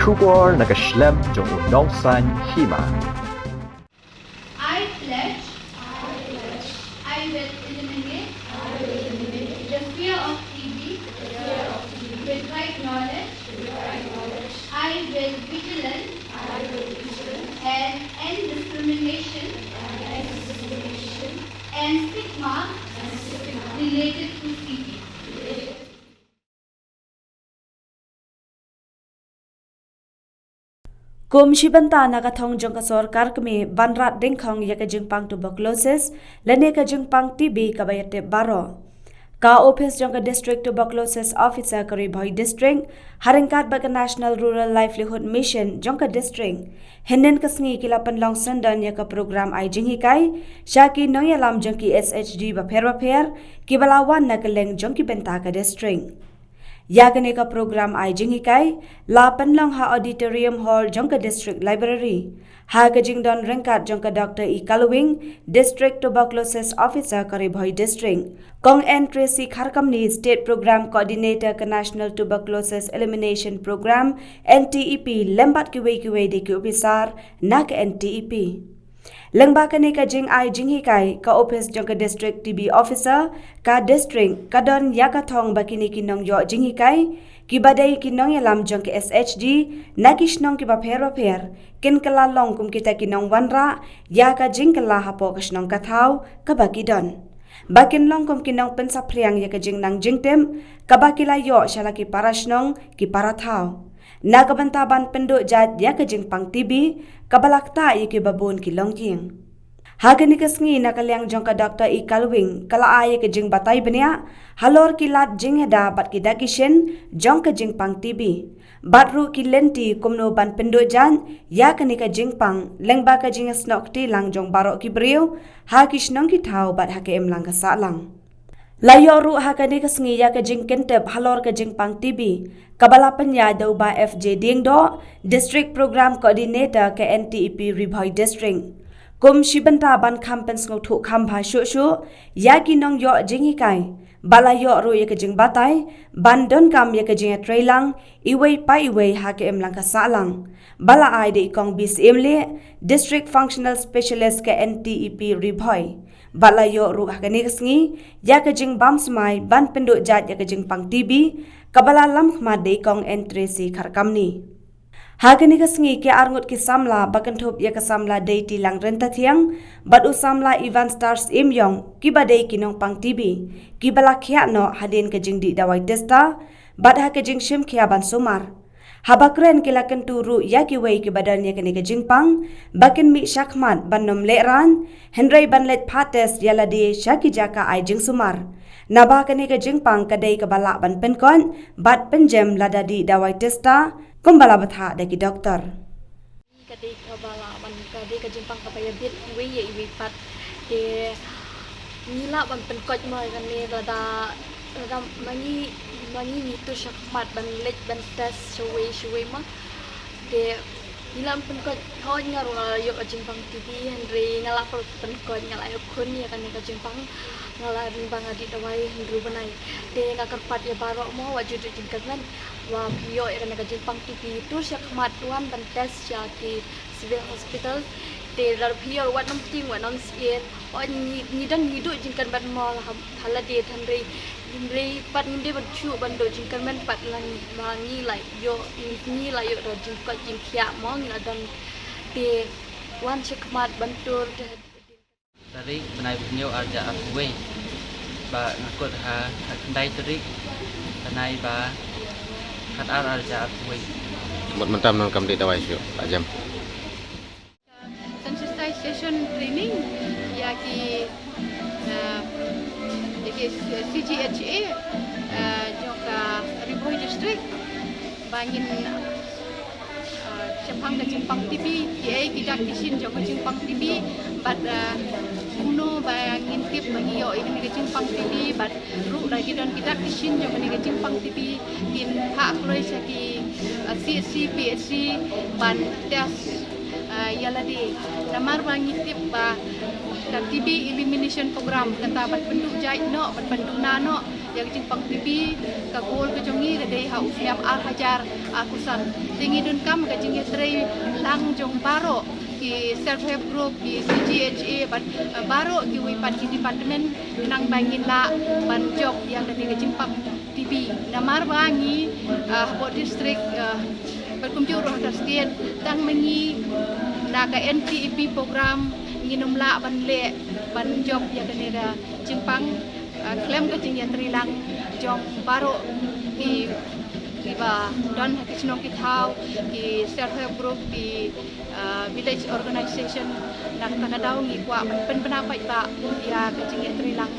Shubor nakaslem jong unongsan hima. I pledge I will eliminate the fear of TB with right knowledge. I will vigilant and end discrimination and stigma related to TB. Kumshi banta nakathong jong ka sarkar kami banrat dingkhong ya ka jingpang tuberculosis lene ka jingpang TB kabayate baro. Ka office jong ka district tuberculosis officer kari bhai district haringkat ba ka National Rural Livelihood Mission jong ka district henen ka sngi kilapan long sandan ya ka program ai jinghikai shaki noya lam jong ki SHG ba pher ki balawan na kaleng jong ki benta ka district. Yakane ka program ay jinghikai lapan lang ha auditorium hall jongka district library ha ka jingdon rengkat jongka Dr. E. Kalwing district tuberculosis officer kari bhoi district kong entry si kharkamni state program coordinator ka National Tuberculosis Elimination Program NTEP lembat kiwei de ki officer nak NTEP. Lengba kani ka jing ai jinghikai ka office jong ka district TB officer ka district kadon yakathong bakini kinong yo jinghikai ki badai kinong yalam jong ka SHG nakishnong ki ba pher kin kala long kum kita kinong wanra ya ka jing kala hapo kashnong kathau ka bakidon bakin long kum kinong pensapriang ya ka jing nang jingtem ka bakila yo shalaki parashnong ki parathau nakabantaban penduk jat ya ka jing pang TB kabalakta iki babun ki longjing. Haga ni kasngi nakalyang jong ka Dr. E. Kalwing kala ay ka jing batay banya halor ki lat jing heda bat ki dakishen jong ka jing pang TB. Batru ki lenti kumno ban penduk jan ya ka ni ka jing pang lengba ka jing snokti lang jong barok ki beriu ha ki shnong ki thau bat ha ke em lang ka sa lang. Layo ru ha ka ni kasngi ya ka jing kentep halor ka jing pang TB. Kabala penya dauba FJ Dingdo, District Program Coordinator ke NTEP Ribhoi District. Kum shibanta ban kampens ngotu kambha shu ya kinong yo jinghikai. Bala yo ru ya ke jing batai, ban don kam ya ke jing trailang, iwei pa iwei ha ke emlang ka salang. Bala ai de ikong bis emle, District Functional Specialist ke NTEP Ribhoi. Bala yo ru ha ke ni kasngi, ya ke jing bam smai ban penduk jat ya ke jing pang TB, kabala lam khmad de kong entry si kharkamni hagani ka sngi ke arngut ki samla bakanthop ya ka samla deiti lang renta thiang badu samla Ivan Stars imyong ki badai kinong pang TB ki bala khya no hadin ka jingdi dawai testa bad ha ka jing shim khya ban sumar habakren ke lakan turu ya ki wei ki badan ya ka ni ka jingpang bakin mi shakmat banom leran henry ban let phates yala de shaki jaka ai jing sumar naba kani ka jingpang kadai ka bala ban penkon bat penjem lada di dawai testa kumbala batha daki doktor kadai ka bala ban kadai ka jingpang ka payabit we ye we pat de nila ban penkot mai kan ne lada mani ni tu shakmat ban let ban test shwe ma de nila penkot thoi ngar yo ka jingpang TV henry ngala penkot ngala yo kun ya kan ka jingpang ngala rimbang adi dawai hendru banai de ngakarpat ya barok mo wajud jingkan wa pio ya kan jingpang TV tu syakmat tuan ban test ya ki civil hospital de lar pio wat nom ting wa non sien o ni dan ni du jingkan ban mo hala de thanri pat ni ban chu ban do jingkan ban pat lan ni lai yo ni lai yo do jingkat jingkhya mo ni dan de wan syakmat ban tur tarik benai beliau arja akuwe ba ngakut ha kendai tarik benai ba kat arja akuwe buat mentam non kam di dawai syu Pak Jam sensitization training ya ki CGHA joka Ribhoi district bangin Jepang dan Jepang TV, kiai kita kisin joko Jepang TV, bad uno bangin tip bagi yo ini ke Jepang TV, bad ru lagi dan kita kisin joko ni ke Jepang TV, in hak loy saki CSC PSC ban tes yala di namar bangin tip ba TB elimination program kata ban penduk jai no ban penduk nano yang Jingpang TV kagol ke jongi gadai ha ufiam al hajar akusan tingi dun kam ke jingi trei lang jong baro ki self help group ki CGHA ban baro ki wipan ki department nang bangin la ban job yang gadai ke Jingpang TV namar bangi Habot district berkumpul roh terstian tang mengi naga NTEP program nginum la ban le ban job yang gadai Jingpang klaim ke jingi trilang jong baro ki ba dan hakichnong ki thau ki self help group ki village organization nak takadaw ngi kwa pen penapai ba ya ke jingi trilang